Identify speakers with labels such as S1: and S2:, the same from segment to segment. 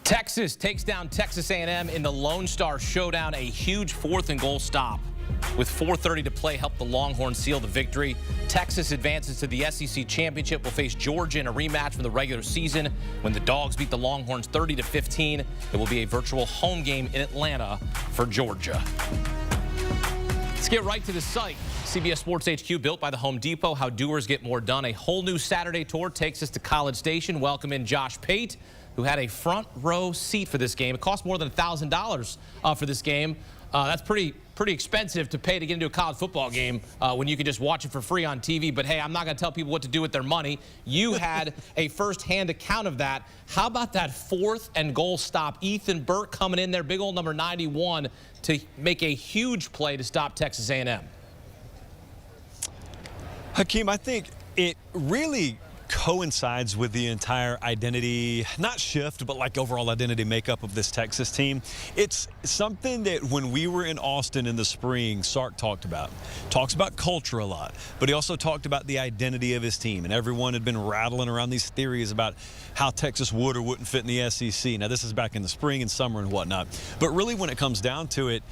S1: Texas takes down Texas A&M in the Lone Star Showdown, a huge 4th and goal stop. With 4:30 to play, helped the Longhorns seal the victory. Texas advances to the SEC Championship, will face Georgia in a rematch from the regular season. When the Dogs beat the Longhorns 30-15, it will be a virtual home game in Atlanta for Georgia. Let's get right to the site. CBS Sports HQ, built by the Home Depot, how doers get more done. A whole new Saturday tour takes us to College Station. Welcome in Josh Pate, who had a front row seat for this game. It cost more than $1,000 for this game. That's pretty expensive to pay to get into a college football game when you can just watch it for free on TV. But hey, I'm not going to tell people what to do with their money. You had a first-hand account of that. How about that 4th and goal stop? Ethan Burke coming in there, big old number 91, to make a huge play to stop Texas A&M.
S2: Hakeem, I think it really coincides with the entire identity, not shift, but like overall identity makeup of this Texas team. It's something that when we were in Austin in the spring, Sark talks about culture a lot, but he also talked about the identity of his team, and everyone had been rattling around these theories about how Texas would or wouldn't fit in the SEC. Now, this is back in the spring and summer and whatnot, but really when it comes down to it,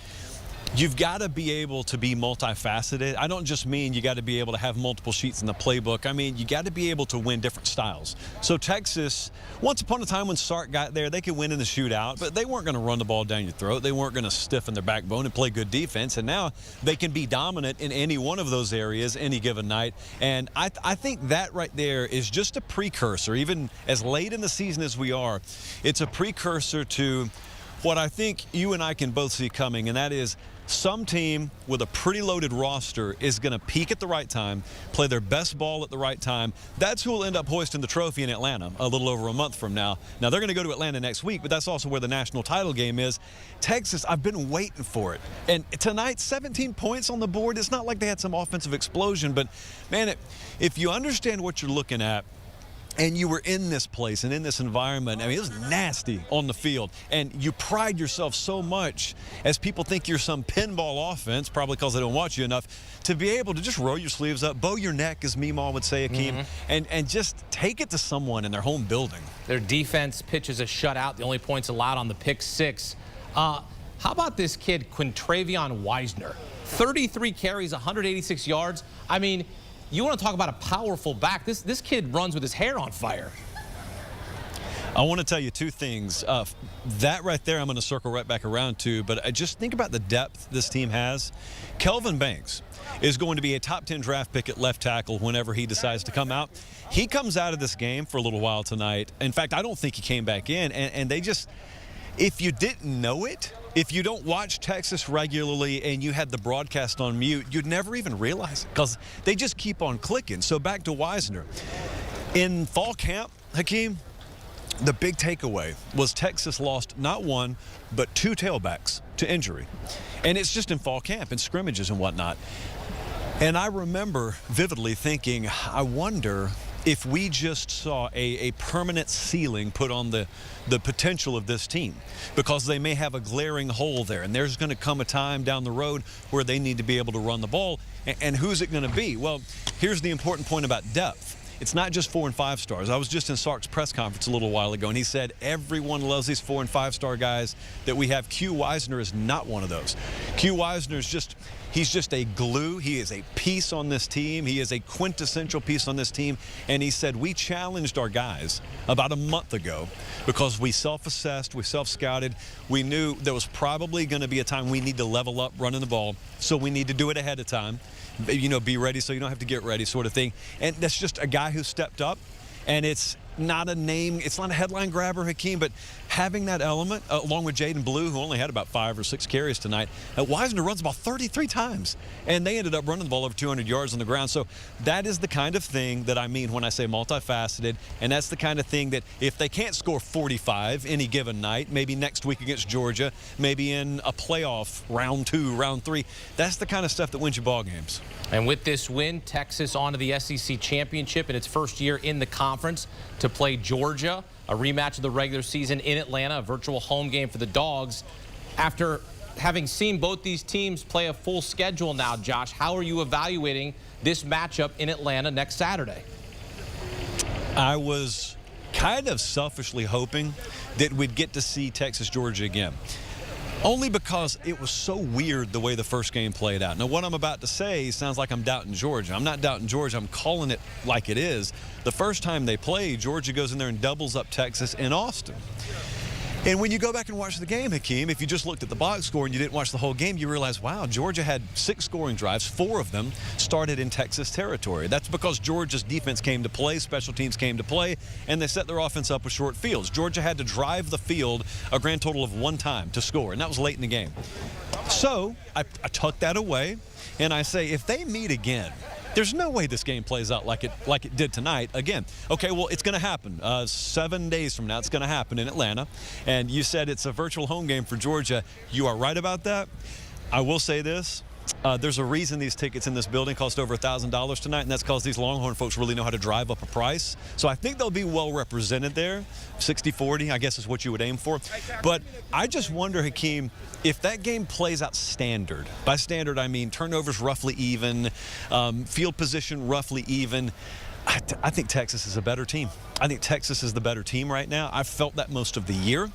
S2: you've got to be able to be multifaceted. I don't just mean you got to be able to have multiple sheets in the playbook. I mean, you got to be able to win different styles. So Texas, once upon a time when Sark got there, they could win in the shootout, but they weren't going to run the ball down your throat. They weren't going to stiffen their backbone and play good defense. And now they can be dominant in any one of those areas any given night. And I think that right there is just a precursor, even as late in the season as we are. It's a precursor to what I think you and I can both see coming, and that is some team with a pretty loaded roster is going to peak at the right time, play their best ball at the right time. That's who will end up hoisting the trophy in Atlanta a little over a month from now. Now, they're going to go to Atlanta next week, but that's also where the national title game is. Texas, I've been waiting for it. And tonight, 17 points on the board. It's not like they had some offensive explosion, but, man, if you understand what you're looking at, and you were in this place and in this environment, I mean, it was nasty on the field. And you pride yourself so much as people think you're some pinball offense, probably because they don't watch you enough, to be able to just roll your sleeves up, bow your neck, as Meemaw would say, Hakeem, and just take it to someone in their home building.
S1: Their defense pitches a shutout. The only points allowed on the pick 6. How about this kid, Quintravion Wisner? 33 carries, 186 yards. I mean, you want to talk about a powerful back. This kid runs with his hair on fire.
S2: I want to tell you two things. That right there I'm going to circle right back around to, but I just think about the depth this team has. Kelvin Banks is going to be a top 10 draft pick at left tackle whenever he decides to come out. He comes out of this game for a little while tonight. In fact, I don't think he came back in, and they just, if you didn't know it, if you don't watch Texas regularly and you had the broadcast on mute, you'd never even realize it because they just keep on clicking. So back to Wisner. In fall camp, Hakeem, the big takeaway was Texas lost not one, but 2 tailbacks to injury. And it's just in fall camp and scrimmages and whatnot. And I remember vividly thinking, I wonder if we just saw a permanent ceiling put on the potential of this team, because they may have a glaring hole there, and there's going to come a time down the road where they need to be able to run the ball. And who's it going to be? Well, here's the important point about depth. It's not just 4- and 5-stars. I was just in Sark's press conference a little while ago, and he said everyone loves these 4- and 5-star guys that we have. Q Wisner is not one of those. Q Wisner is just, he's just a glue. He is a piece on this team. He is a quintessential piece on this team. And he said, we challenged our guys about a month ago because we self-assessed, we self-scouted. We knew there was probably going to be a time we need to level up running the ball, so we need to do it ahead of time. You know, be ready so you don't have to get ready, sort of thing. And that's just a guy who stepped up, and it's not a name, it's not a headline grabber, Hakeem, but having that element, along with Jaden Blue, who only had about 5 or 6 carries tonight, Wisner runs about 33 times, and they ended up running the ball over 200 yards on the ground. So that is the kind of thing that I mean when I say multifaceted, and that's the kind of thing that if they can't score 45 any given night, maybe next week against Georgia, maybe in a playoff round 2, round 3, that's the kind of stuff that wins you ball games.
S1: And with this win, Texas on to the SEC Championship in its first year in the conference to play Georgia, a rematch of the regular season in Atlanta, a virtual home game for the Dogs. After having seen both these teams play a full schedule now, Josh, how are you evaluating this matchup in Atlanta next Saturday?
S2: I was kind of selfishly hoping that we'd get to see Texas-Georgia again. Only because it was so weird the way the first game played out. Now, what I'm about to say sounds like I'm doubting Georgia. I'm not doubting Georgia. I'm calling it like it is. The first time they played, Georgia goes in there and doubles up Texas in Austin. And when you go back and watch the game, Hakeem, if you just looked at the box score and you didn't watch the whole game, you realize, wow, Georgia had 6 scoring drives. 4 of them started in Texas territory. That's because Georgia's defense came to play, special teams came to play, and they set their offense up with short fields. Georgia had to drive the field a grand total of 1 time to score, and that was late in the game. So I tuck that away, and I say, if they meet again, there's no way this game plays out like it did tonight. Again, okay, well, it's going to happen. 7 days from now, it's going to happen in Atlanta. And you said it's a virtual home game for Georgia. You are right about that. I will say this. There's a reason these tickets in this building cost over $1,000 tonight, and that's because these Longhorn folks really know how to drive up a price. So I think they'll be well represented there. 60-40, I guess, is what you would aim for. But I just wonder, Hakeem, if that game plays out standard. By standard, I mean turnovers roughly even, field position roughly even. I think Texas is a better team. I think Texas is the better team right now. I've felt that most of the year.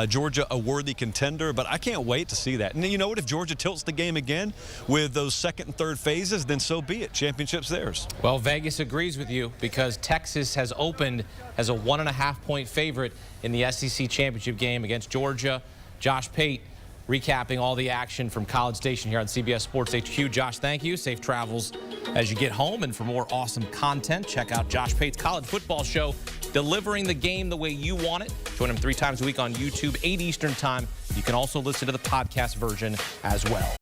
S2: Georgia, a worthy contender, but I can't wait to see that. And you know what? If Georgia tilts the game again with those second and third phases, then so be it. Championship's theirs.
S1: Well, Vegas agrees with you because Texas has opened as a 1.5-point favorite in the SEC championship game against Georgia. Josh Pate recapping all the action from College Station here on CBS Sports HQ. Josh, thank you. Safe travels as you get home. And for more awesome content, check out Josh Pate's college football show, delivering the game the way you want it. Join him 3 times a week on YouTube, 8 Eastern time. You can also listen to the podcast version as well.